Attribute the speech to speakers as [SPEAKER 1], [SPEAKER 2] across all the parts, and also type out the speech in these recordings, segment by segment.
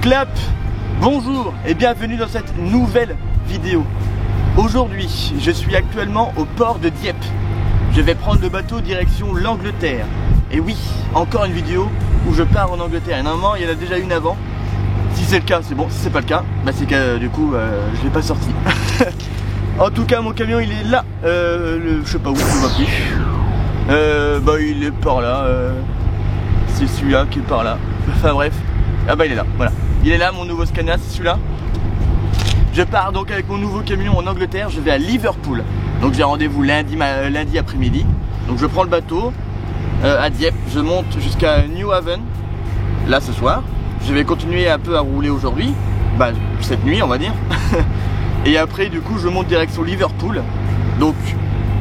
[SPEAKER 1] Clap. Bonjour et bienvenue dans cette nouvelle vidéo. Aujourd'hui, je suis actuellement au port de Dieppe. Je vais prendre le bateau direction l'Angleterre. Et oui, encore une vidéo où je pars en Angleterre. Et normalement, il y en a déjà une avant. Si c'est le cas, c'est bon. Si c'est pas le cas, bah c'est que du coup, je l'ai pas sorti. En tout cas, mon camion, il est là. Je sais pas où, je ne vois plus. Bah, il est par là. C'est celui-là qui est par là. Enfin bref. Ah bah, il est là. Voilà. Il est là, mon nouveau Scania, c'est celui-là. Je pars donc avec mon nouveau camion en Angleterre. Je vais à Liverpool. Donc j'ai rendez-vous lundi après-midi. Donc je prends le bateau à Dieppe. Je monte jusqu'à New Haven. Là ce soir. Je vais continuer un peu à rouler aujourd'hui. Bah cette nuit on va dire. Et après du coup je monte direction Liverpool. Donc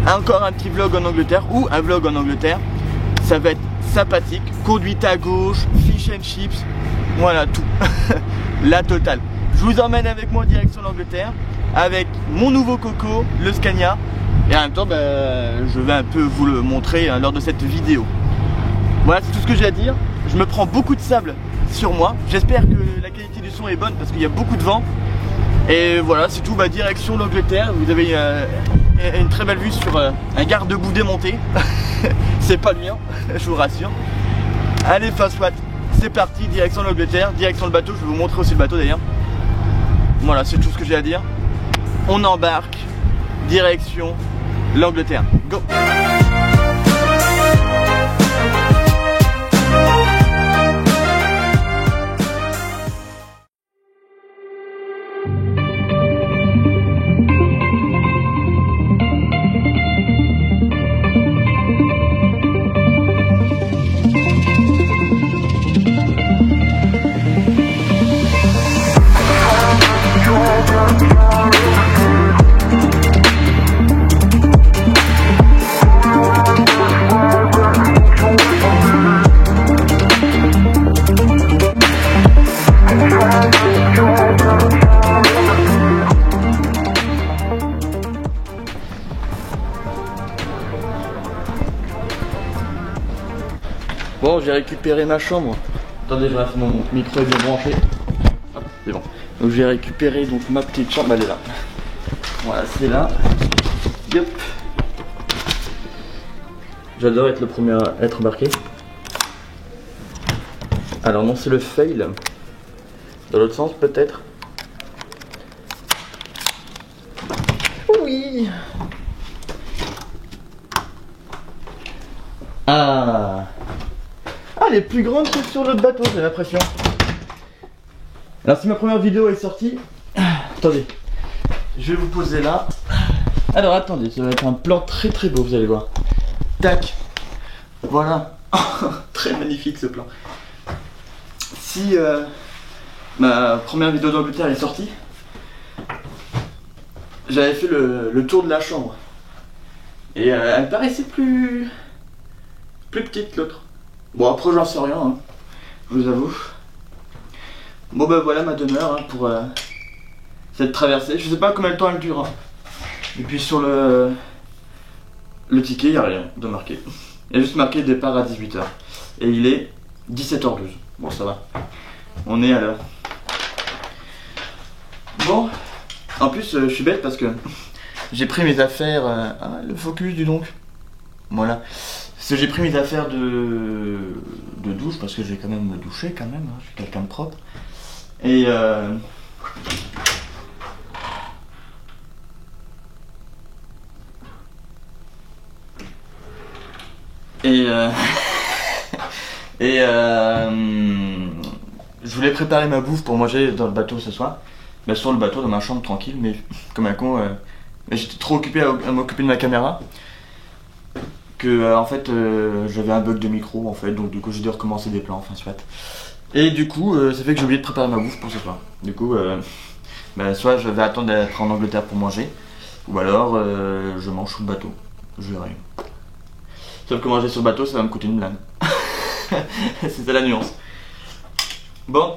[SPEAKER 1] encore un petit vlog en Angleterre ou un vlog en Angleterre. Ça va être sympathique. Conduite à gauche, fish and chips. Voilà tout. La totale. Je vous emmène avec moi en direction l'Angleterre avec mon nouveau coco, le Scania. Et en même temps, je vais un peu vous le montrer lors de cette vidéo. Voilà, c'est tout ce que j'ai à dire. Je me prends beaucoup de sable sur moi. J'espère que la qualité du son est bonne parce qu'il y a beaucoup de vent. Et voilà, c'est tout. Direction l'Angleterre. Vous avez une très belle vue sur un garde-boue démonté. C'est pas le mien, je vous rassure. Allez, fast what. C'est parti, direction l'Angleterre, direction le bateau. Je vais vous montrer aussi le bateau d'ailleurs. Voilà, c'est tout ce que j'ai à dire. On embarque, direction l'Angleterre. Go! Bon, j'ai récupéré ma chambre. Attendez, je reste, mon micro est bien branché. Hop, c'est bon. Donc j'ai récupéré donc ma petite chambre, elle est là. Voilà, c'est là. Yep. J'adore être le premier à être embarqué. Alors non, c'est le fail. Dans l'autre sens peut-être. Oui. Ah. Elle est plus grande que sur l'autre bateau, j'ai l'impression. Alors si ma première vidéo est sortie, attendez, je vais vous poser là. Alors attendez, ça va être un plan très très beau, vous allez voir. Tac, voilà, très magnifique ce plan. Si ma première vidéo d'Angleterre est sortie, j'avais fait le tour de la chambre. Et elle paraissait plus petite que l'autre. Bon après j'en sais rien, hein, je vous avoue. Bon voilà ma demeure hein, pour cette traversée. Je sais pas combien de temps elle dure. Hein. Et puis sur le ticket il n'y a rien de marqué. Il y a juste marqué départ à 18 h. Et il est 17 h 12. Bon ça va. On est à l'heure. Bon. En plus je suis bête parce que j'ai pris mes affaires. Le focus du donc. Voilà. J'ai pris mes affaires de douche parce que j'ai quand même me douché quand même, hein. Je suis quelqu'un de propre. Et je voulais préparer ma bouffe pour manger dans le bateau ce soir. Mais sur le bateau, dans ma chambre tranquille, mais comme un con, j'étais trop occupé à m'occuper de ma caméra. Que en fait j'avais un bug de micro en fait, donc du coup j'ai dû recommencer des plans, enfin soit. Et du coup ça fait que j'ai oublié de préparer ma bouffe pour ce soir. Du coup soit je vais attendre d'être en Angleterre pour manger, ou alors je mange sous le bateau, je verrai. Sauf que manger sur le bateau ça va me coûter une blinde. C'est ça la nuance. Bon,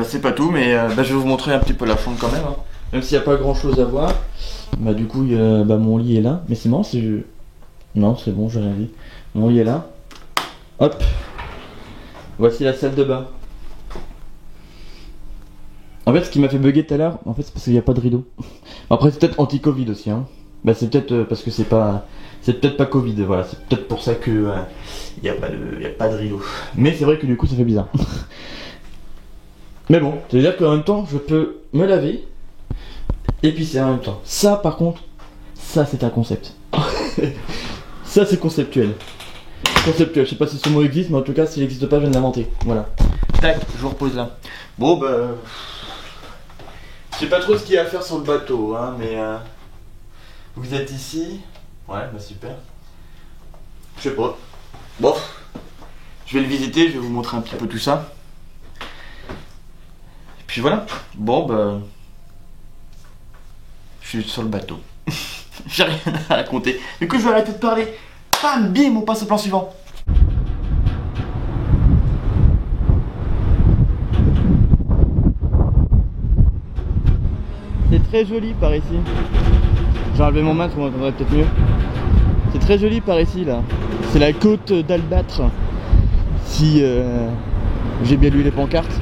[SPEAKER 1] c'est pas tout, mais je vais vous montrer un petit peu la chambre quand même, hein. Même s'il n'y a pas grand chose à voir. Du coup mon lit est là, mais c'est marrant, c'est... Non, c'est bon, j'ai rien dit. Mon lit est là. Hop. Voici la salle de bain. En fait, ce qui m'a fait bugger tout à l'heure, en fait, c'est parce qu'il n'y a pas de rideau. Après, c'est peut-être anti-Covid aussi, hein. Bah, c'est peut-être parce que c'est peut-être pas Covid, voilà. C'est peut-être pour ça que il y a pas de rideau. Mais c'est vrai que du coup, ça fait bizarre. Mais bon, c'est-à-dire qu'en même temps, je peux me laver et pisser en même temps. Ça, par contre, ça, c'est un concept. Ça, c'est conceptuel. Conceptuel. Je sais pas si ce mot existe, mais en tout cas, s'il n'existe pas, je viens de l'inventer. Voilà. Tac, je vous repose là. Bon, bah. Je sais pas trop ce qu'il y a à faire sur le bateau, hein, mais. Vous êtes ici? Ouais, bah super. Je sais pas. Bon. Je vais le visiter, je vais vous montrer un petit peu tout ça. Et puis voilà. Bon, bah. Je suis sur le bateau. J'ai rien à raconter. Du coup, je vais arrêter de parler. Bam, bim, on passe au plan suivant. C'est très joli par ici. J'ai enlevé mon masque, on entendrait peut-être mieux. C'est très joli par ici là. C'est la côte d'Albâtre. Si j'ai bien lu les pancartes.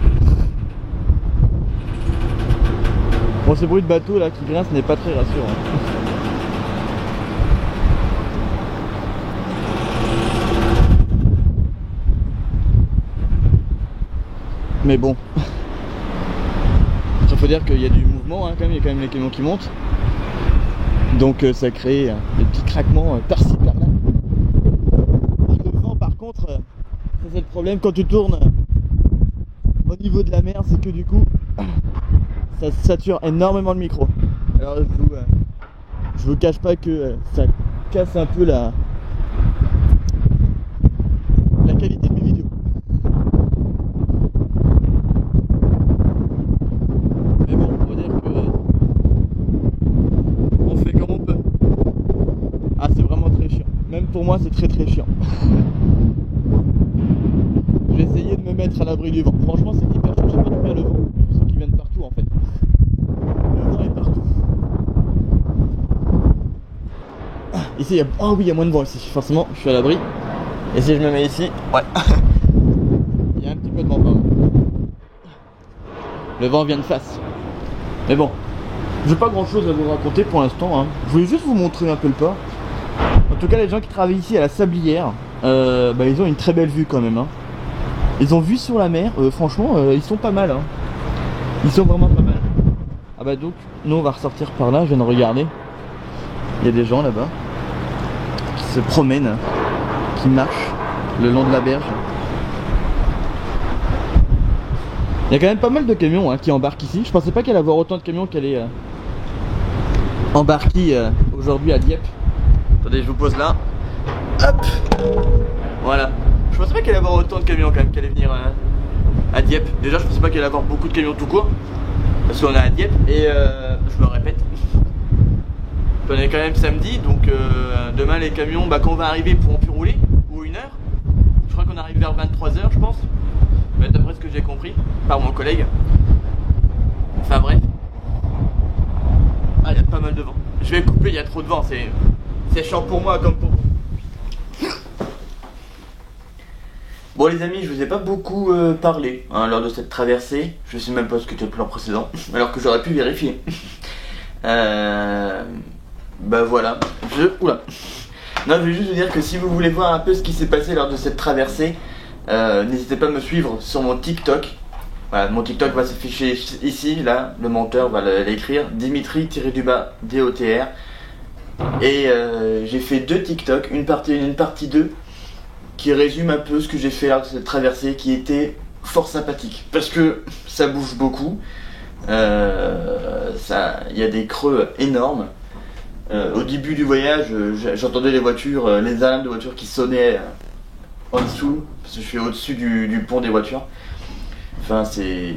[SPEAKER 1] Bon, ce bruit de bateau là qui grince n'est pas très rassurant. Mais bon. Il faut dire qu'il y a du mouvement, hein, quand même. Il y a quand même les camions qui montent. Donc ça crée des petits craquements par-ci par-là. Le vent par contre, ça c'est le problème quand tu tournes au niveau de la mer, c'est que du coup ça sature énormément le micro. Alors je vous cache pas que ça casse un peu la qualité de mes vidéos. Mais bon, on va dire que on fait comme on peut. Ah, c'est vraiment très chiant. Même pour moi, c'est très très chiant. Je vais essayer de me mettre à l'abri du vent. Franchement, c'est hyper chiant. Je sais pas d'où vient le vent. Ceux qui viennent partout en fait. Le vent est partout. Ici, il y a... Ah oui, il y a moins de vent ici. Forcément, je suis à l'abri. Et si je me mets ici, ouais. Il y a un petit peu de vent quand même. Le vent vient de face. Mais bon, j'ai pas grand chose à vous raconter pour l'instant, hein. Je voulais juste vous montrer un peu le port. En tout cas, les gens qui travaillent ici à la Sablière, bah, ils ont une très belle vue quand même, hein. Ils ont vue sur la mer, franchement, ils sont pas mal, hein. Ils sont vraiment pas mal. Ah bah donc, nous on va ressortir par là, je viens de regarder. Il y a des gens là-bas qui se promènent, qui marchent le long de la berge. Il y a quand même pas mal de camions, hein, qui embarquent ici. Je pensais pas qu'il allait y avoir autant de camions qui allaient embarquer aujourd'hui à Dieppe. Attendez, je vous pose là. Hop. Voilà. Je pensais pas qu'il allait y avoir autant de camions quand même qui allaient venir à Dieppe. Déjà, je pensais pas qu'il allait y avoir beaucoup de camions tout court. Parce qu'on est à Dieppe et je me répète. On est quand même samedi, donc demain les camions, bah, quand on va arriver, pourront plus rouler. Ou 1 heure. Je crois qu'on arrive vers 23 h, je pense. Mais d'après ce que j'ai compris par mon collègue. Enfin bref. Ah, il y a pas mal de vent. Je vais couper, il y a trop de vent. C'est chiant pour moi comme pour vous. Bon les amis, je vous ai pas beaucoup parlé, hein, lors de cette traversée. Je sais même pas ce que était le plan précédent, alors que j'aurais pu vérifier. Bah voilà. Oula. Non, je vais juste vous dire que si vous voulez voir un peu ce qui s'est passé lors de cette traversée, n'hésitez pas à me suivre sur mon TikTok. Voilà, mon TikTok va s'afficher ici, là, le monteur va l'écrire, Dimitri-DOTR. Et j'ai fait 2 TikTok, une partie 1, une partie 2, qui résume un peu ce que j'ai fait lors de cette traversée, qui était fort sympathique. Parce que ça bouge beaucoup, il y a des creux énormes. Au début du voyage, j'entendais les voitures, les alarmes de voitures qui sonnaient en dessous, parce que je suis au-dessus du pont des voitures. Enfin, c'était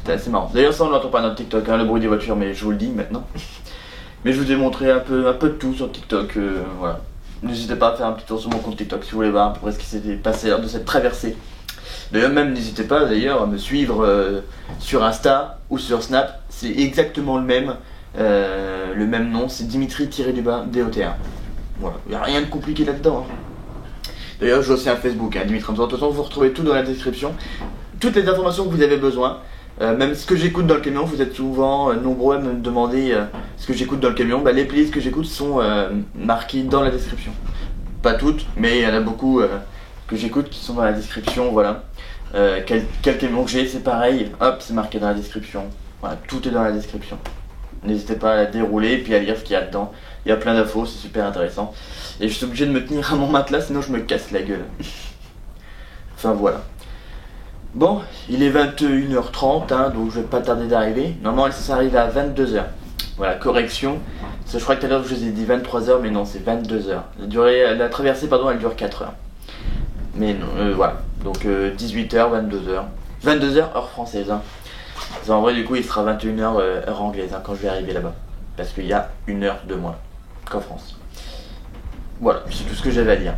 [SPEAKER 1] assez marrant. D'ailleurs, ça on l'entend pas dans TikTok, hein, le bruit des voitures, mais je vous le dis maintenant. Mais je vous ai montré un peu de tout sur TikTok, voilà. N'hésitez pas à faire un petit tour sur mon compte TikTok si vous voulez voir à peu près ce qui s'était passé lors de cette traversée. D'ailleurs, même n'hésitez pas d'ailleurs à me suivre sur Insta ou sur Snap, c'est exactement le même nom, c'est Dimitri-DOTR. Voilà, il n'y a rien de compliqué là-dedans, hein. D'ailleurs, j'ai aussi un Facebook, hein, Dimitri. De toute façon, vous retrouvez tout dans la description. Toutes les informations que vous avez besoin. Même ce que j'écoute dans le camion, vous êtes souvent nombreux à me demander ce que j'écoute dans le camion. Bah, les playlists que j'écoute sont marquées dans la description. Pas toutes, mais il y en a beaucoup que j'écoute qui sont dans la description, voilà. Quel camion que j'ai, c'est pareil, hop, c'est marqué dans la description. Voilà, tout est dans la description. N'hésitez pas à la dérouler et puis à lire ce qu'il y a dedans. Il y a plein d'infos, c'est super intéressant. Et je suis obligé de me tenir à mon matelas, sinon je me casse la gueule. Enfin voilà. Bon, il est 21h30, hein, donc je vais pas tarder d'arriver. Normalement, ça arrive à 22h. Voilà, correction. Ça, je crois que tout à l'heure, je vous ai dit 23h, mais non, c'est 22h. La traversée, pardon, elle dure 4 heures. Mais non, voilà. Donc 18h, 22h. 22h, heure française. Hein. En vrai, du coup, il sera 21h, heure anglaise, hein, quand je vais arriver là-bas. Parce qu'il y a une heure de moins qu'en France. Voilà, c'est tout ce que j'avais à dire.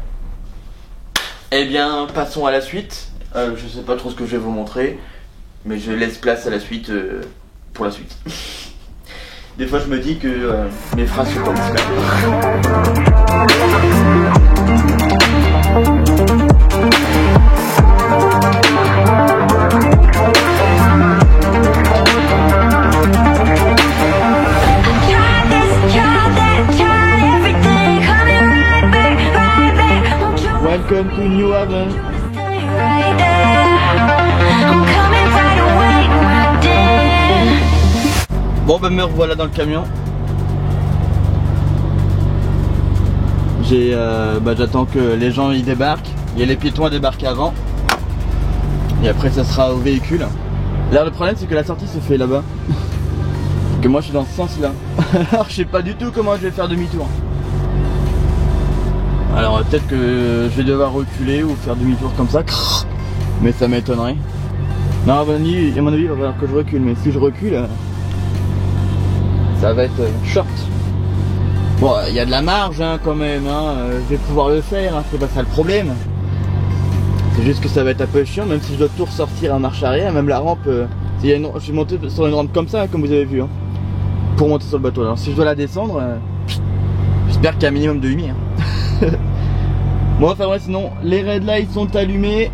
[SPEAKER 1] Eh bien, passons à la suite. Je sais pas trop ce que je vais vous montrer, mais je laisse place à la suite pour la suite. Des fois, je me dis que mes phrases sont pas musclées. Welcome to New Haven. Bon bah me revoilà dans le camion. J'attends que les gens y débarquent. Il y a les piétons à débarquer avant. Et après ça sera au véhicule. Là le problème c'est que la sortie se fait là-bas. Que moi je suis dans ce sens là. Alors je sais pas du tout comment je vais faire demi-tour. Alors peut-être que je vais devoir reculer ou faire demi-tour comme ça. Mais ça m'étonnerait. Non, à mon avis, il va falloir que je recule. Mais si je recule, ça va être short. Bon, il y a de la marge hein, quand même. Hein. Je vais pouvoir le faire, hein. C'est pas ça le problème. C'est juste que ça va être un peu chiant, même si je dois tout ressortir en marche arrière. Même la rampe, je suis monté sur une rampe comme ça, hein, comme vous avez vu. Hein, pour monter sur le bateau. Alors si je dois la descendre, j'espère qu'il y a un minimum de lumière. Bon, enfin ouais, sinon, les red lights sont allumés.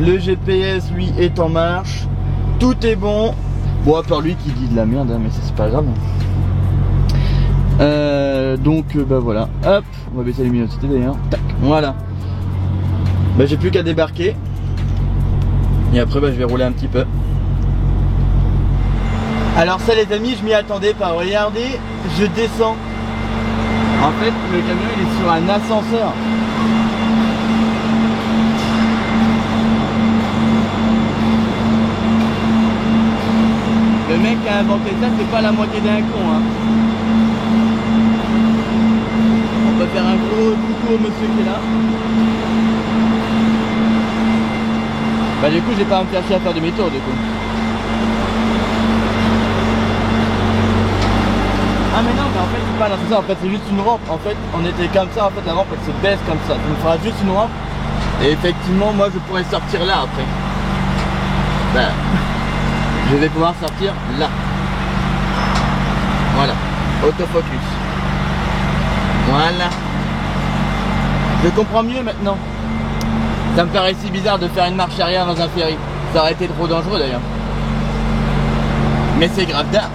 [SPEAKER 1] Le GPS lui est en marche. Tout est bon. Bon, à part lui qui dit de la merde, hein, mais ça c'est pas grave. Donc bah voilà. Hop, on va baisser la luminosité d'ailleurs. Tac, voilà. Bah j'ai plus qu'à débarquer. Et après bah je vais rouler un petit peu. Alors ça les amis, je m'y attendais pas. Regardez, je descends. En fait le camion il est sur un ascenseur. Le mec qui a inventé ça, c'est pas la moitié d'un con hein. On va faire un gros coucou au monsieur qui est là. Bah du coup j'ai pas à me faire chier à faire demi-tour du coup. Ah mais non, mais en fait c'est pas l'ascenseur, en fait c'est juste une rampe. En fait on était comme ça, en fait la rampe elle se baisse comme ça. Tu me feras juste une rampe. Et effectivement moi je pourrais sortir là après. Bah je vais pouvoir sortir là. Voilà, autofocus. Voilà. Je comprends mieux maintenant. Ça me paraît si bizarre de faire une marche arrière dans un ferry. Ça aurait été trop dangereux d'ailleurs. Mais c'est grave d'art.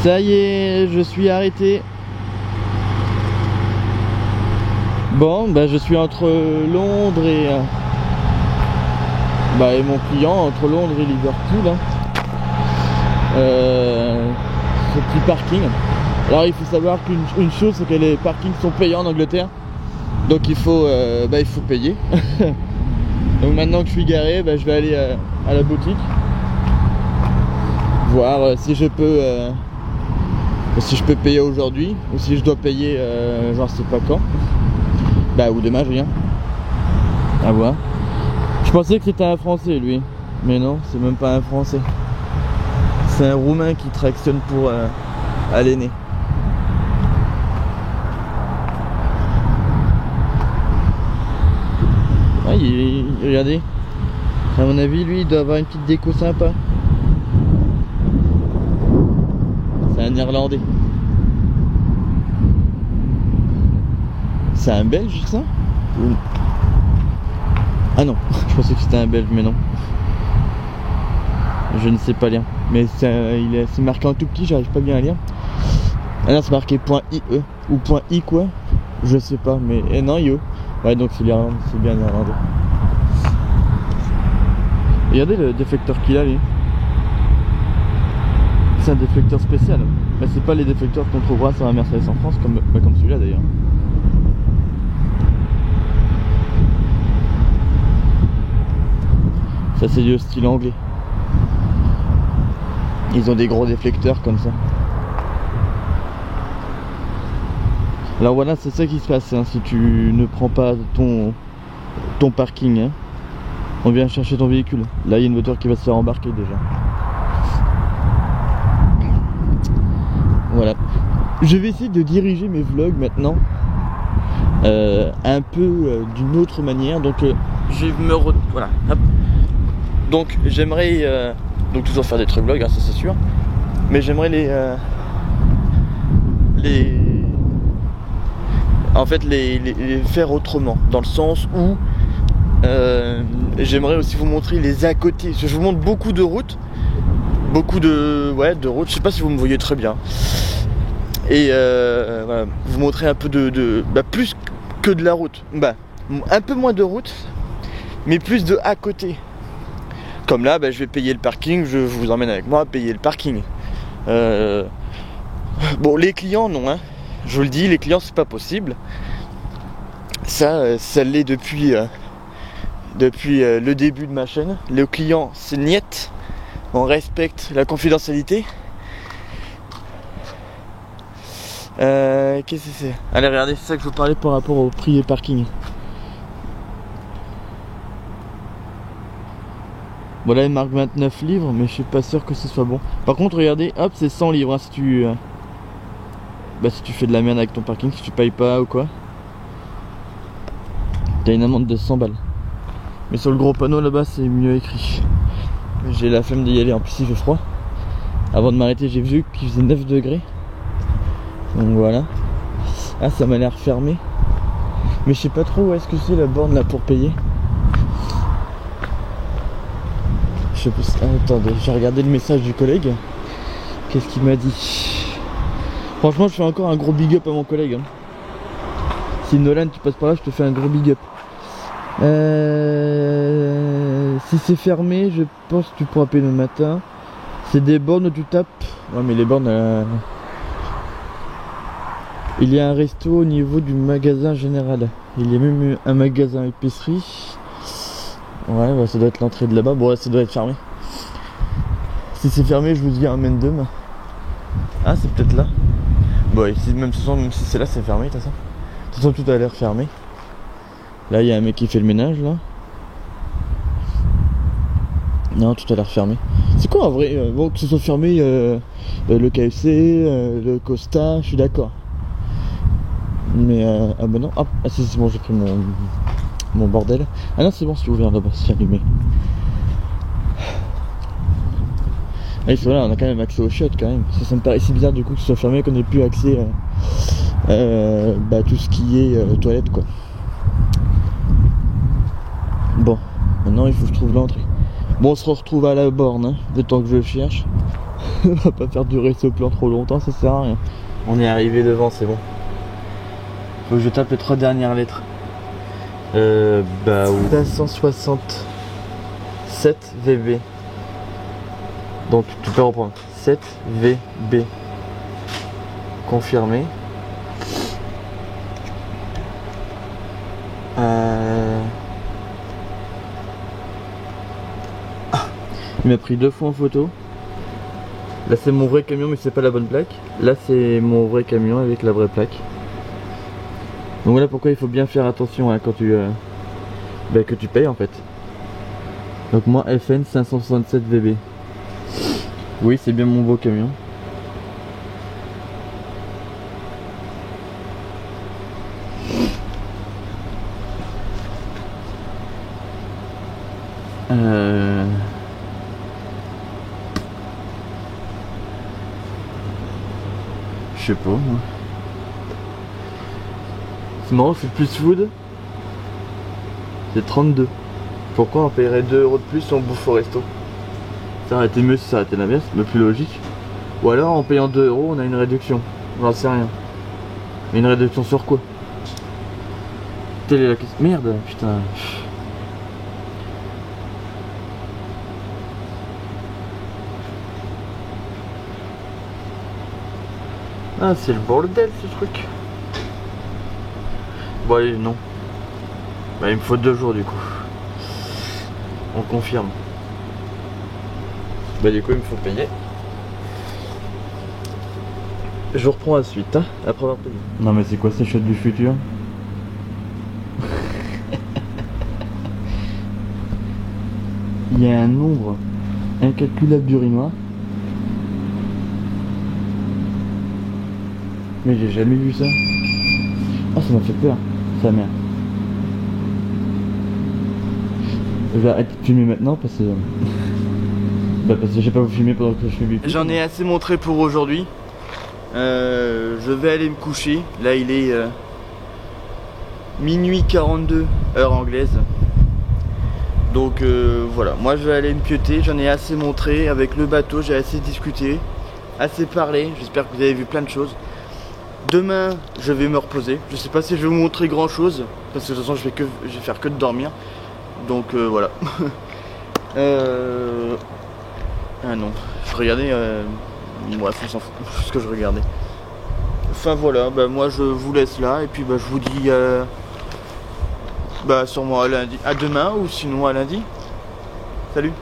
[SPEAKER 1] Ça y est, je suis arrêté. Bon, bah je suis entre Londres et mon client, entre Londres et Liverpool. Hein. Ce petit parking. Alors il faut savoir qu'une chose, c'est que les parkings sont payants en Angleterre. Donc il faut payer. Donc maintenant que je suis garé, je vais aller à la boutique. Voir si je peux payer aujourd'hui ou si je dois payer genre je sais pas quand. Ou demain, je viens. À voir. Je pensais que c'était un Français lui, mais non, c'est même pas un Français. C'est un Roumain qui tractionne pour l'aîné. Ah, regardez. À mon avis, lui, il doit avoir une petite déco sympa. C'est un Irlandais. C'est un Belge, ça? Ah non, je pensais que c'était un Belge, mais non. Je ne sais pas lire. Mais c'est marqué en tout petit, j'arrive pas bien à lire. Ah non, c'est marqué .ie ou .i quoi? Je sais pas, mais non, IE. Ouais, donc c'est bien irlandais. Regardez le déflecteur qu'il a, lui. C'est un déflecteur spécial. Mais c'est pas les déflecteurs qu'on trouvera sur la Mercedes en France, comme celui-là d'ailleurs. Ça c'est du style anglais. Ils ont des gros déflecteurs comme ça. Alors voilà, c'est ça qui se passe hein, si tu ne prends pas ton parking. Hein. On vient chercher ton véhicule. Là il y a une voiture qui va se faire embarquer déjà. Voilà. Je vais essayer de diriger mes vlogs maintenant un peu d'une autre manière. Donc je vais me voilà. Hop. Donc j'aimerais donc toujours faire des trucs vlogs, hein, ça c'est sûr. Mais j'aimerais les faire autrement, dans le sens où j'aimerais aussi vous montrer les à côté. Je vous montre beaucoup de routes, de routes. Je sais pas si vous me voyez très bien. Et voilà, vous montrer un peu plus que de la route. Un peu moins de route, mais plus de à côté. Comme là, je vais payer le parking, je vous emmène avec moi à payer le parking. Bon, les clients non, hein. Je vous le dis, les clients c'est pas possible. Ça l'est depuis le début de ma chaîne. Les clients c'est niet. On respecte la confidentialité. Qu'est-ce que c'est? Allez, regardez, c'est ça que je vous parlais par rapport au prix des parkings. Bon là il marque 29 livres, mais je suis pas sûr que ce soit bon. Par contre regardez, hop, c'est 100 livres hein, si tu fais de la merde avec ton parking, si tu payes pas ou quoi. T'as une amende de 100 balles. Mais sur le gros panneau là-bas c'est mieux écrit. J'ai la flemme d'y aller, en plus il fait froid. Avant de m'arrêter j'ai vu qu'il faisait 9 degrés. Donc voilà. Ah, ça m'a l'air fermé. Mais je sais pas trop où est-ce que c'est la borne là pour payer. Je sais pas. Attendez, j'ai regardé le message du collègue. Qu'est-ce qu'il m'a dit? Franchement je fais encore un gros big up à mon collègue hein. Si Nolan tu passes par là, je te fais un gros big up. Si c'est fermé, je pense que tu pourras payer le matin. C'est des bornes où tu tapes. Ouais mais les bornes il y a un resto au niveau du magasin général. Il y a même un magasin épicerie. Ouais, ça doit être l'entrée de là-bas. Bon, là, ça doit être fermé. Si c'est fermé, je vous dis amène demain. Ah, c'est peut-être là. Bon, ici, même si c'est là, c'est fermé, de toute façon. De toute façon, tout a l'air fermé. Là, il y a un mec qui fait le ménage, là. Non, tout a l'air fermé. C'est quoi en vrai? Bon, que ce soit fermé, le KFC, le Costa, je suis d'accord. Mais ah bah non, ah c'est bon, j'ai pris mon bordel. Ah non c'est bon, c'est ouvert là-bas, c'est allumé. Ah c'est vrai, on a quand même accès aux chiottes quand même. Ça me paraît si bizarre du coup que ce soit fermé, qu'on ait plus accès tout ce qui est toilette quoi. Bon, maintenant il faut que je trouve l'entrée. Bon, on se retrouve à la borne, hein, le temps que je cherche. On va pas faire durer ce plan trop longtemps, ça sert à rien. On est arrivé devant, c'est bon. Faut que je tape les 3 dernières lettres. Bah oui. 567 VB. Donc tu peux reprendre. 7 VB. Confirmé. Il m'a pris 2 fois en photo. Là c'est mon vrai camion mais c'est pas la bonne plaque. Là c'est mon vrai camion avec la vraie plaque. Donc voilà pourquoi il faut bien faire attention hein, quand tu que tu payes en fait. Donc moi FN 567 VB. Oui c'est bien mon beau camion. Je sais pas moi. C'est marrant, c'est plus food. C'est 32. Pourquoi on paierait 2 € de plus si on bouffe au resto? Ça aurait été mieux si ça aurait été l'inverse, mais plus logique. Ou alors en payant 2 € on a une réduction. J'en sais rien. Mais une réduction sur quoi? Telle est la question. Merde, putain. Ah c'est le bordel ce truc. Bon allez non. Bah il me faut 2 jours du coup. On confirme. Bah du coup il me faut payer. Je reprends la suite hein, après avoir payé. Non mais c'est quoi ces shots du futur? Il y a un nombre incalculable d'urinoirs. Mais j'ai jamais vu ça. Ah ça m'a fait peur, sa mère. Je vais arrêter de filmer maintenant parce que... parce que je vais pas vous filmer pendant que je filme. J'en ai assez montré pour aujourd'hui. Je vais aller me coucher. Là il est minuit 42 heure anglaise. Donc voilà, moi je vais aller me pioter. J'en ai assez montré avec le bateau, j'ai assez discuté, assez parlé. J'espère que vous avez vu plein de choses. Demain, je vais me reposer. Je sais pas si je vais vous montrer grand chose parce que de toute façon, je vais faire que de dormir. Donc voilà. Ah non, je regardais. Bref, on s'en fout. Ce que je regardais. Enfin voilà, bah moi je vous laisse là et puis bah je vous dis bah sûrement à lundi, à demain ou sinon à lundi. Salut.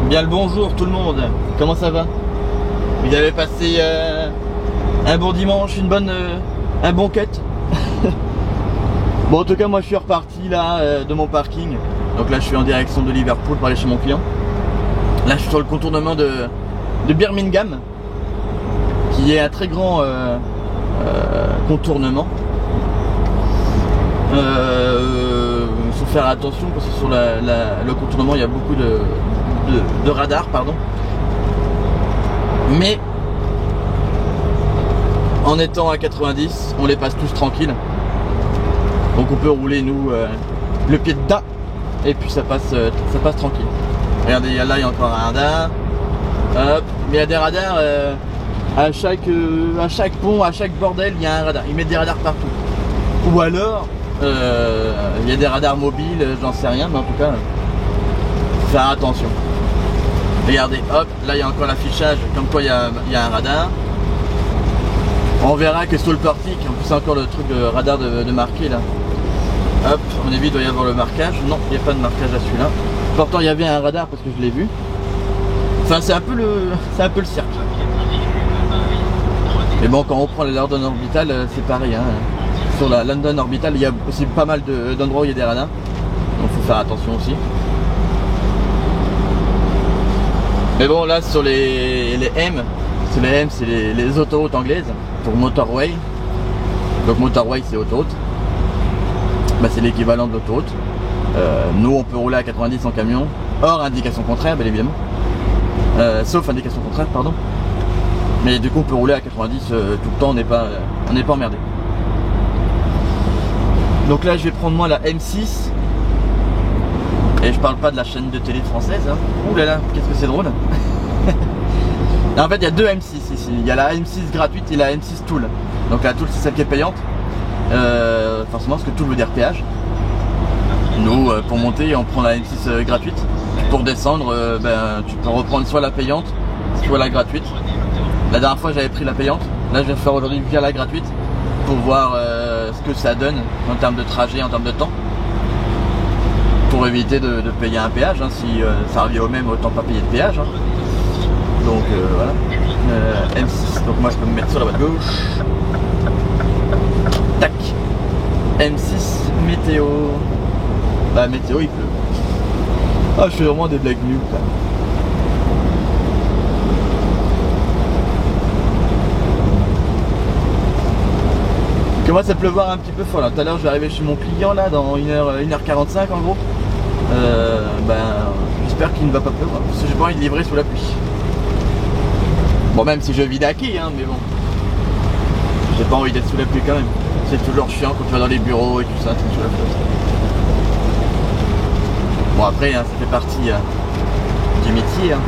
[SPEAKER 1] Bien le bonjour tout le monde, comment ça va? Vous avez passé un bon dimanche, un bon cut. Bon en tout cas moi je suis reparti là de mon parking. Donc là je suis en direction de Liverpool pour aller chez mon client. Là je suis sur le contournement de Birmingham, qui est un très grand contournement. Faut faire attention parce que sur le contournement il y a beaucoup de radars, pardon. Mais en étant à 90, on les passe tous tranquilles. Donc on peut rouler nous le pied dedans et puis ça passe tranquille. Regardez, là il y a encore un radar. Hop, mais il y a des radars à chaque pont, à chaque bordel, il y a un radar. Ils mettent des radars partout. Ou alors il y a des radars mobiles, j'en sais rien, mais en tout cas faut faire attention. Regardez, hop, là il y a encore l'affichage comme quoi il y a un radar. On verra que sur le portique, en plus c'est encore le truc de radar de marqué là. Hop, à mon avis il doit y avoir le marquage. Non, il n'y a pas de marquage à celui-là. Pourtant il y avait un radar parce que je l'ai vu. Enfin c'est un peu le cirque. Mais bon, quand on prend les London Orbital, c'est pareil hein. Sur la London Orbital, il y a aussi pas mal d'endroits où il y a des radars. Donc il faut faire attention aussi. Mais bon là sur les M, c'est les autoroutes anglaises pour motorway. Donc motorway c'est autoroute. Bah, c'est l'équivalent de l'autoroute. Nous on peut rouler à 90 en camion, hors indication contraire bien évidemment. Sauf indication contraire pardon. Mais du coup on peut rouler à 90 tout le temps, on n'est pas emmerdé. Donc là je vais prendre moi la M6. Et je parle pas de la chaîne de télé française hein. Ouh là là, qu'est-ce que c'est drôle. En fait il y a deux M6 ici. Il y a la M6 gratuite et la M6 Tool. Donc la Tool c'est celle qui est payante, forcément parce que Tool veut dire péage. Nous pour monter on prend la M6 gratuite. Pour descendre tu peux reprendre soit la payante soit la gratuite. La dernière fois j'avais pris la payante. Là je vais faire aujourd'hui via la gratuite pour voir ce que ça donne en termes de trajet, en termes de temps, pour éviter de payer un péage hein. Si ça revient au même, autant pas payer de péage hein. Donc voilà, M6, donc moi je peux me mettre sur la voie de gauche. Tac, M6 météo. Bah météo il pleut. Ah je fais vraiment des blagues nulles là. Il commence à pleuvoir un petit peu fort là. Tout à l'heure je vais arriver chez mon client là dans 1h45 en gros. J'espère qu'il ne va pas pleuvoir parce que j'ai pas envie de livrer sous la pluie. Bon même si je vis d'acquis hein, mais bon, j'ai pas envie d'être sous la pluie quand même. C'est toujours chiant quand tu vas dans les bureaux et tout ça, t'es sous la pluie. Bon après hein, ça fait partie du métier hein.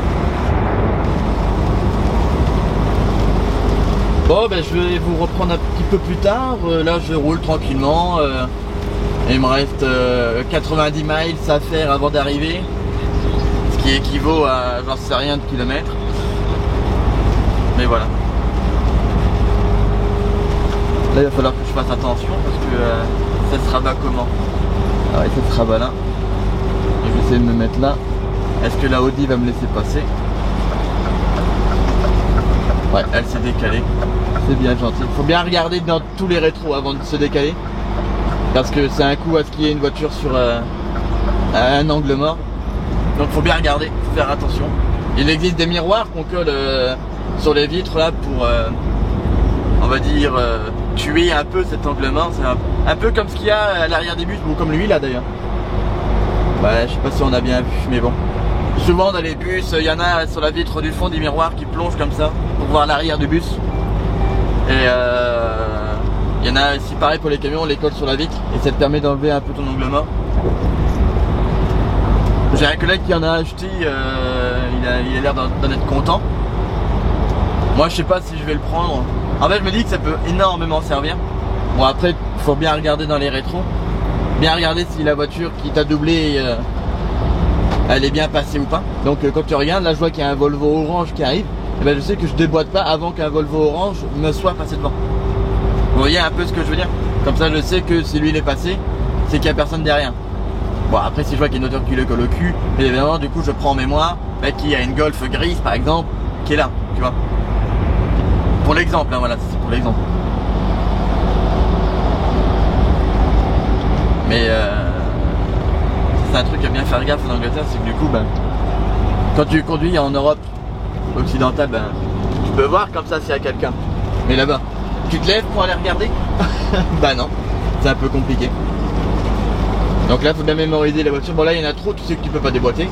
[SPEAKER 1] Bon je vais vous reprendre un petit peu plus tard. Là je roule tranquillement. Il me reste 90 miles à faire avant d'arriver. Ce qui équivaut à j'en sais rien de kilomètres. Mais voilà. Là il va falloir que je fasse attention parce que ça se rabat comment? Ah ouais ça se rabat là. Je vais essayer de me mettre là. Est-ce que la Audi va me laisser passer? Ouais, elle s'est décalée. C'est bien gentil. Il faut bien regarder dans tous les rétros avant de se décaler. Parce que c'est un coup à ce qu'il y ait une voiture sur un angle mort. Donc il faut bien regarder, faut faire attention. Il existe des miroirs qu'on colle sur les vitres là pour, on va dire, tuer un peu cet angle mort. C'est un peu comme ce qu'il y a à l'arrière des bus, ou comme lui là d'ailleurs. Ouais, je sais pas si on a bien vu, mais bon. Souvent dans les bus, il y en a sur la vitre du fond des miroirs qui plongent comme ça pour voir l'arrière du bus. Et il y en a aussi pareil pour les camions, on les colle sur la vitre et ça te permet d'enlever un peu ton angle mort. J'ai un collègue qui en a acheté, il a l'air d'en être content. Moi je sais pas si je vais le prendre. En fait je me dis que ça peut énormément servir. Bon après il faut bien regarder dans les rétros. Bien regarder si la voiture qui t'a doublé elle est bien passée ou pas. Donc quand tu regardes, là je vois qu'il y a un Volvo orange qui arrive. Et ben je sais que je déboîte pas avant qu'un Volvo orange me soit passé devant. Vous voyez un peu ce que je veux dire? Comme ça je sais que si lui il est passé, c'est qu'il n'y a personne derrière. Bon après si je vois qu'il y a une voiture qui le colle au cul, évidemment du coup je prends en mémoire qu'il y a une Golf grise par exemple qui est là, tu vois. Pour l'exemple, hein, voilà, c'est pour l'exemple. Mais c'est un truc à bien faire gaffe en Angleterre, c'est que du coup quand tu conduis en Europe occidentale, tu peux voir comme ça s'il y a quelqu'un. Mais là-bas, tu te lèves pour aller regarder? Bah non, c'est un peu compliqué. Donc là, il faut bien mémoriser la voiture. Bon là, il y en a trop, tu sais que tu peux pas déboîter.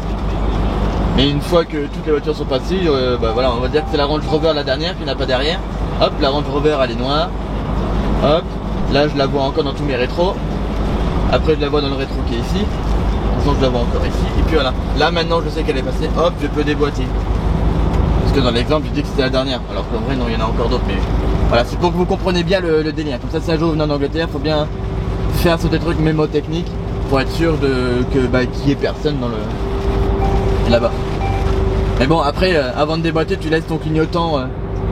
[SPEAKER 1] Mais une fois que toutes les voitures sont passées, voilà, on va dire que c'est la Range Rover la dernière, puis il n'y en a pas derrière. Hop, la Range Rover elle est noire. Hop, là je la vois encore dans tous mes rétros. Après je la vois dans le rétro qui est ici. De toute façon je la vois encore ici. Et puis voilà, là maintenant je sais qu'elle est passée. Hop, je peux déboîter. Parce que dans l'exemple je dis que c'était la dernière. Alors qu'en vrai non, il y en a encore d'autres. Mais voilà, c'est pour que vous compreniez bien le délire. Comme ça si un jour vous venez en Angleterre, il faut bien faire sur des trucs mémotechniques pour être sûr qu'il n'y ait personne dans là-bas. Mais bon après avant de déboîter tu laisses ton clignotant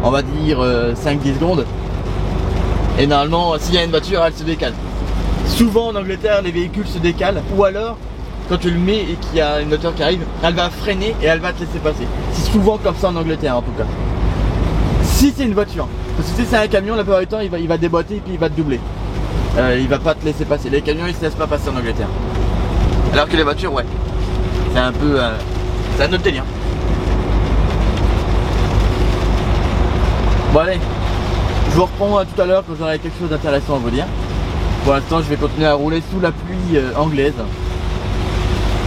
[SPEAKER 1] on va dire 5-10 secondes. Et normalement s'il y a une voiture elle se décale. Souvent en Angleterre les véhicules se décalent. Ou alors quand tu le mets et qu'il y a une voiture qui arrive, elle va freiner et elle va te laisser passer. C'est souvent comme ça en Angleterre en tout cas. Si c'est une voiture. Parce que si c'est un camion, la plupart du temps il va déboîter et puis il va te doubler. Il va pas te laisser passer. Les camions ils se laissent pas passer en Angleterre. Alors que les voitures ouais. C'est un peu c'est un autre délire. Bon allez, je vous reprends tout à l'heure quand j'aurai quelque chose d'intéressant à vous dire. Pour l'instant je vais continuer à rouler sous la pluie anglaise.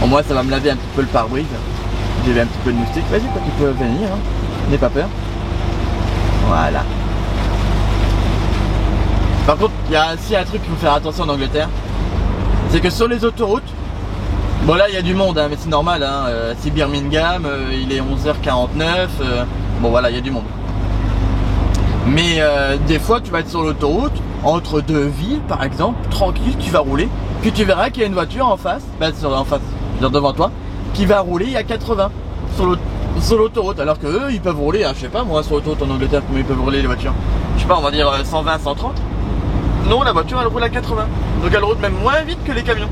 [SPEAKER 1] Bon moi ça va me laver un petit peu le pare-brise. J'ai un petit peu de moustique. Vas-y toi tu peux venir, hein. N'aie pas peur. Voilà. Par contre il y a aussi un truc qu'il faut faire attention en Angleterre. c'est que sur les autoroutes, bon là il y a du monde hein, mais c'est normal hein, c'est Birmingham, il est 11h49, bon voilà il y a du monde. Mais des fois tu vas être sur l'autoroute, entre deux villes par exemple, tranquille, tu vas rouler, puis tu verras qu'il y a une voiture en face, en face, devant toi, qui va rouler à 80 sur l'autoroute, alors que eux ils peuvent rouler, hein, je sais pas moi sur l'autoroute en Angleterre comment ils peuvent rouler les voitures, je sais pas on va dire 120, 130. Non, la voiture elle roule à 80, donc elle roule même moins vite que les camions.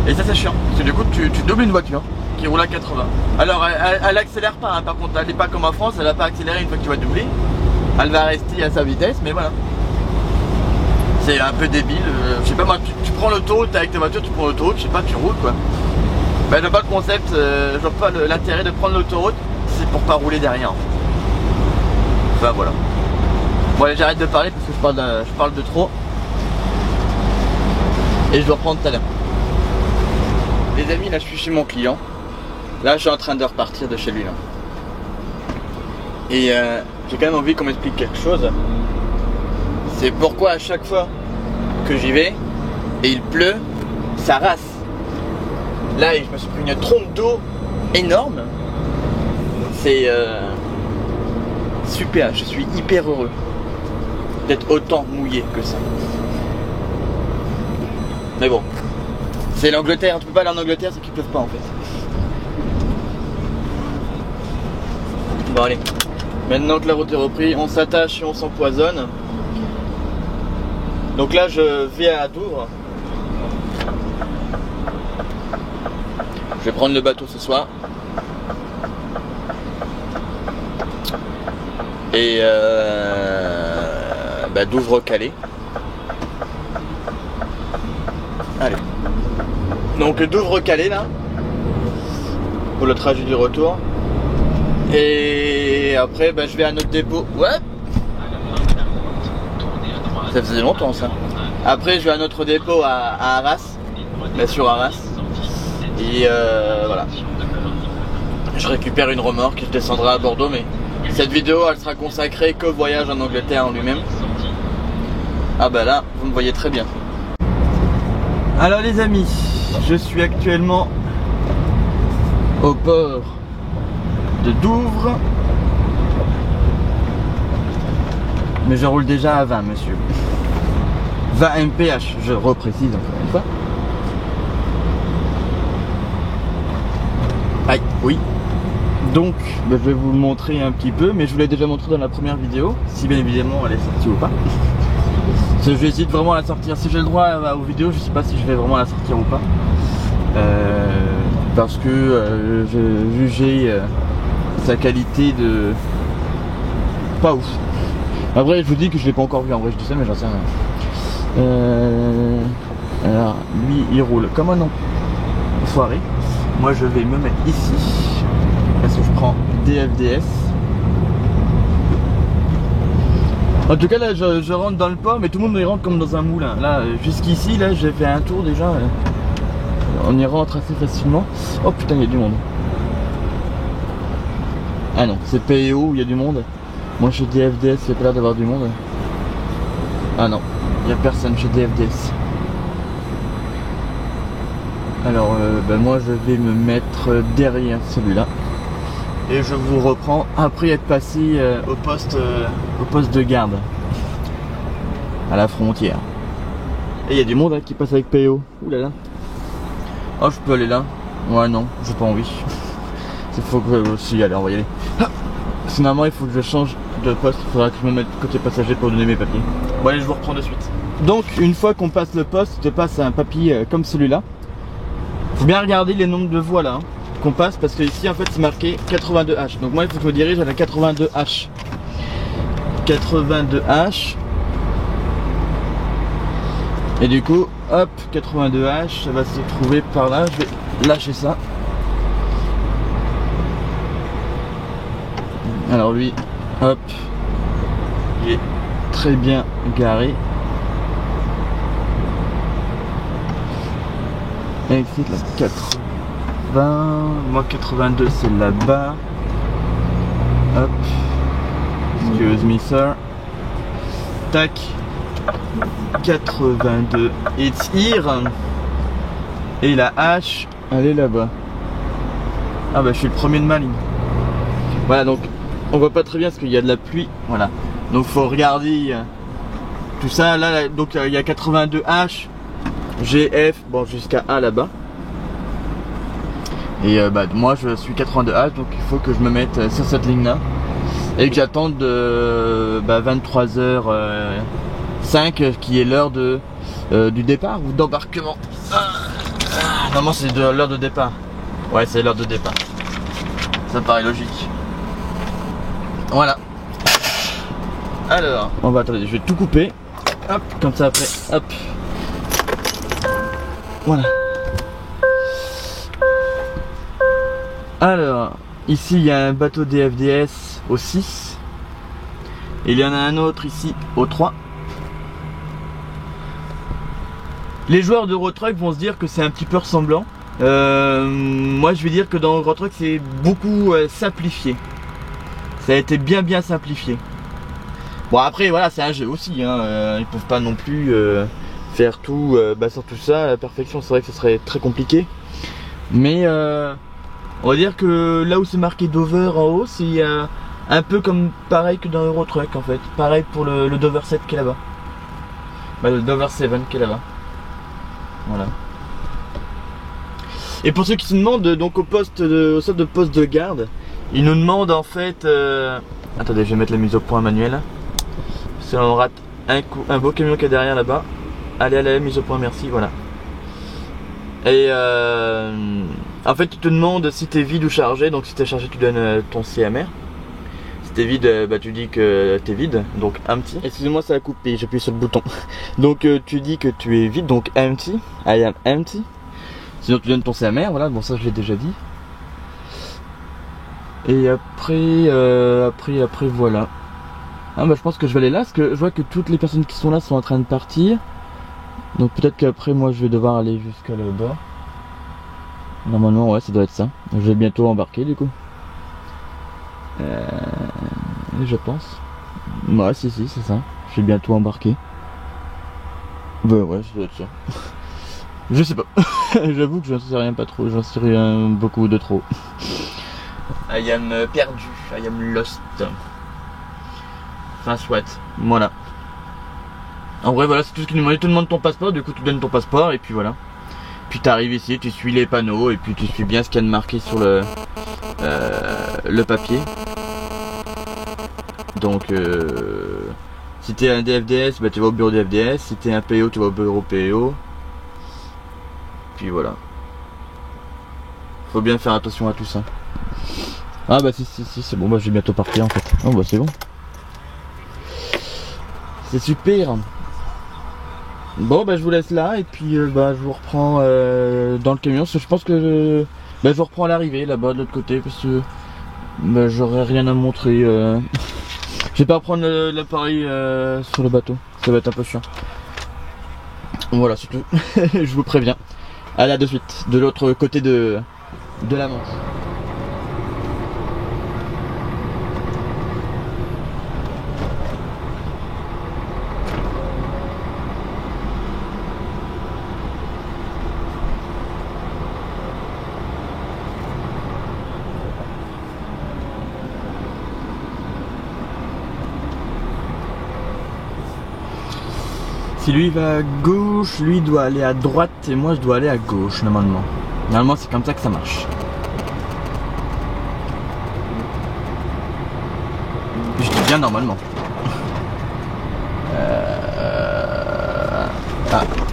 [SPEAKER 1] Et ça c'est chiant, parce que du coup tu doubles une voiture qui roule à 80. Alors elle accélère pas, hein, par contre elle n'est pas comme en France, elle va pas accélérer une fois que tu vas doubler. Elle va rester à sa vitesse, mais voilà. C'est un peu débile, je sais pas moi, tu prends l'autoroute avec ta voiture, tu prends l'autoroute, je sais pas, tu roules quoi. Ben je vois pas le concept, je vois pas l'intérêt de prendre l'autoroute, c'est pour pas rouler derrière. Enfin voilà. Bon allez j'arrête de parler parce que je parle de trop. Et je dois reprendre tout à l'heure. Les amis, là je suis chez mon client. Là je suis en train de repartir de chez lui là. Et j'ai quand même envie qu'on m'explique quelque chose. C'est pourquoi à chaque fois que j'y vais et il pleut, ça rase. Là je me suis pris une trompe d'eau énorme. C'est super, je suis hyper heureux d'être autant mouillé que ça. Mais bon, c'est l'Angleterre, tu peux pas aller en Angleterre, c'est qu'ils peuvent pas en fait. Bon allez, maintenant que la route est reprise, on s'attache et on s'empoisonne. Donc là je vais à Douvres. Je vais prendre le bateau ce soir. Et Douvres-Calais. Allez. Donc Douvres-Calais là. Pour le trajet du retour. Et après je vais à notre dépôt. Ouais. Ça faisait longtemps ça. Après je vais à notre dépôt à Arras. Bien sûr Arras. Et voilà. Je récupère une remorque et je descendrai à Bordeaux, mais cette vidéo elle sera consacrée qu'au voyage en Angleterre en lui-même. Ah bah là, vous me voyez très bien. Alors les amis, je suis actuellement au port de Douvres. Mais je roule déjà à 20 monsieur. 20 mph, je reprécise encore une fois. Aïe, oui. Donc, je vais vous le montrer un petit peu, mais je vous l'ai déjà montré dans la première vidéo, si bien évidemment elle est sortie ou pas. Je vais essayer de vraiment la sortir. Si j'ai le droit aux vidéos, je sais pas si je vais vraiment la sortir ou pas. Parce que je jugeais sa qualité de pas ouf. Après, je vous dis que je l'ai pas encore vu en vrai, je dis ça, mais j'en sais rien. Alors, lui, il roule comme un enfoiré. Moi, je vais me mettre ici. Parce que je prends DFDS. En tout cas là je rentre dans le port, mais tout le monde y rentre comme dans un moulin. Là jusqu'ici là j'ai fait un tour déjà. On y rentre assez facilement. Oh putain il y a du monde. Ah non c'est PEO où il y a du monde. Moi chez DFDS il n'y a pas l'air d'avoir du monde. Ah non, il n'y a personne chez DFDS. Alors moi je vais me mettre derrière celui-là. Et je vous reprends après être passé au poste de garde à la frontière. Et il y a du monde hein, qui passe avec PO. Ouh là là. Oh je peux aller là. Ouais non, j'ai pas envie. Il faut que si allez on va y aller. Ah, finalement il faut que je change de poste. Il faudra que je me mette côté passager pour donner mes papiers. Bon allez je vous reprends de suite. Donc une fois qu'on passe le poste, je te passe un papier comme celui-là. Faut bien regarder les nombres de voies là. Hein, qu'on passe parce que ici en fait c'est marqué 82H, donc moi il faut que je me dirige à la 82H. 82H et du coup hop 82H ça va se trouver par là. Je vais lâcher ça. Alors lui hop il est très bien garé. Et ici la 80. Moi 82 c'est là-bas. Hop. Excuse me sir. Tac. 82. It's here. Et la hache, elle est là-bas. Ah bah je suis le premier de ma ligne. Voilà, donc on voit pas très bien parce qu'il y a de la pluie. Voilà. Donc faut regarder tout ça. Là, donc il y a 82 H, G, F, bon jusqu'à A là-bas. Et bah moi je suis 82 H, donc il faut que je me mette sur cette ligne là. Et que j'attende 23h05 qui est l'heure du départ ou d'embarquement. Normalement c'est l'heure de départ. Ouais, c'est l'heure de départ. Ça paraît logique. Voilà. Alors, on va attendre, je vais tout couper. Hop, comme ça après. Hop. Voilà. Alors, ici il y a un bateau DFDS au 6. Et il y en a un autre ici au 3. Les joueurs d'Eurotruck vont se dire que c'est un petit peu ressemblant. Moi je vais dire que dans Eurotruck c'est beaucoup simplifié. Ça a été bien simplifié. Bon après voilà, c'est un jeu aussi hein. Ils peuvent pas non plus faire tout sur tout ça à la perfection. C'est vrai que ce serait très compliqué. Mais on va dire que là où c'est marqué Dover en haut, c'est un peu comme pareil que dans Eurotruck en fait. Pareil pour le Dover 7 qui est là-bas. Le Dover 7 qui est là-bas. Voilà. Et pour ceux qui se demandent, donc au centre de poste de garde, ils nous demandent en fait... Attendez, je vais mettre la mise au point manuelle. Si on rate un beau camion qui est derrière là-bas. Allez, mise au point, merci, voilà. Et en fait, tu te demandes si t'es vide ou chargé. Donc si t'es chargé, tu donnes ton CMR. Si t'es vide, tu dis que t'es vide, donc empty. Excusez-moi, ça a coupé, j'ai appuyé sur le bouton. Donc tu dis que tu es vide, donc empty. I am empty. Sinon tu donnes ton CMR, voilà, bon ça je l'ai déjà dit. Et après voilà. Ah bah je pense que je vais aller là, parce que je vois que toutes les personnes qui sont là sont en train de partir. Donc peut-être qu'après moi je vais devoir aller jusqu'à là-bas. Normalement ouais, ça doit être ça. Je vais bientôt embarquer du coup. Je pense. Ouais si c'est ça. Je vais bientôt embarquer. Bah ouais, ça doit être ça. Je sais pas. J'avoue que j'en sais rien pas trop. J'en sais rien beaucoup de trop. I am perdu. I am lost. Enfin soit. Voilà. En vrai voilà, c'est tout ce qu'il nous demande. Il te demande ton passeport. Du coup tu donnes ton passeport et puis voilà. Puis tu arrives ici, tu suis les panneaux et puis tu suis bien ce qu'il y a de marqué sur le papier. Donc si t'es un DFDS, bah tu vas au bureau DFDS. Si t'es un PO, tu vas au bureau PO. Puis voilà. Faut bien faire attention à tout ça. Ah bah si c'est bon, bah je vais bientôt partir en fait. Oh bah c'est bon. C'est super. Bon bah je vous laisse là et puis je vous reprends dans le camion. Parce que je pense que je vous reprends à l'arrivée là-bas de l'autre côté parce que j'aurai rien à montrer. Je vais pas prendre l'appareil sur le bateau. Ça va être un peu chiant. Voilà c'est tout. Je vous préviens. Allez, à de suite, de l'autre côté de la Manche. Si lui va à gauche, lui doit aller à droite et moi je dois aller à gauche normalement. Normalement c'est comme ça que ça marche. Je dis bien normalement.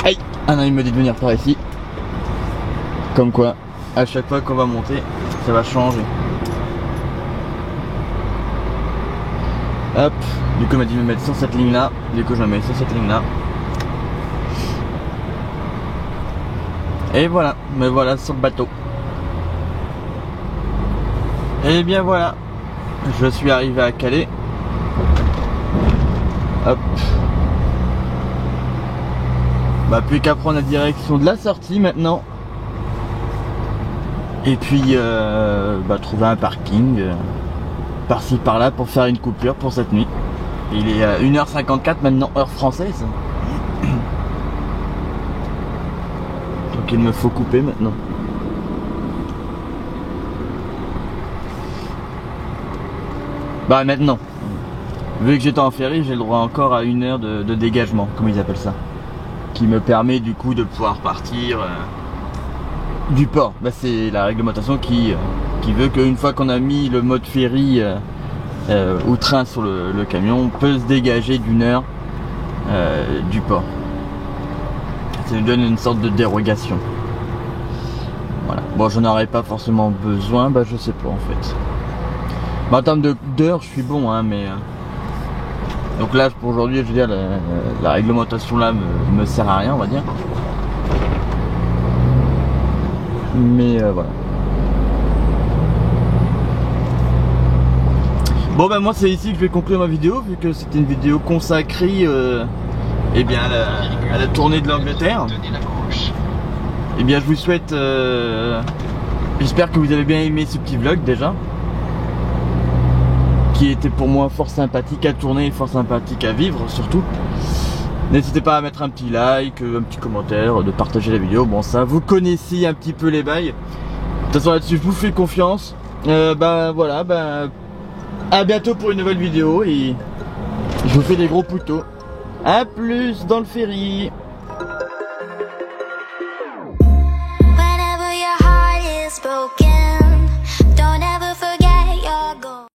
[SPEAKER 1] Aïe. Ah non, il me dit de venir par ici. Comme quoi, à chaque fois qu'on va monter, ça va changer. Hop. Du coup il m'a dit de me mettre sur cette ligne là. Du coup je me mets sur cette ligne là. Et voilà, me voilà sur le bateau. Et bien voilà, je suis arrivé à Calais. Hop. Plus qu'à prendre la direction de la sortie maintenant. Et puis trouver un parking par-ci par-là pour faire une coupure pour cette nuit. Il est 1h54 maintenant, heure française. Donc il me faut couper maintenant. Bah maintenant, vu que j'étais en ferry, j'ai le droit encore à 1 heure de dégagement, comme ils appellent ça. Qui me permet du coup de pouvoir partir du port. Bah, c'est la réglementation qui veut qu'une fois qu'on a mis le mode ferry ou train sur le camion, on peut se dégager d'1 heure du port. Ça nous donne une sorte de dérogation. Voilà. Bon, j'en aurais pas forcément besoin, bah je sais pas en fait. Bah, en termes d'heures, je suis bon, hein, mais donc là pour aujourd'hui, je veux dire, la réglementation là me sert à rien, on va dire. Mais voilà. Bon bah moi c'est ici que je vais conclure ma vidéo, vu que c'était une vidéo consacrée eh bien, à la tournée de l'Angleterre. Eh bien je vous souhaite, j'espère que vous avez bien aimé ce petit vlog déjà, qui était pour moi fort sympathique à tourner et fort sympathique à vivre surtout. N'hésitez pas à mettre un petit like, un petit commentaire, de partager la vidéo, bon ça vous connaissez un petit peu les bails. De toute façon là-dessus je vous fais confiance. Bah voilà, bah à bientôt pour une nouvelle vidéo et je vous fais des gros poutos. A plus dans le ferry.
[SPEAKER 2] Whenever your heart is broken.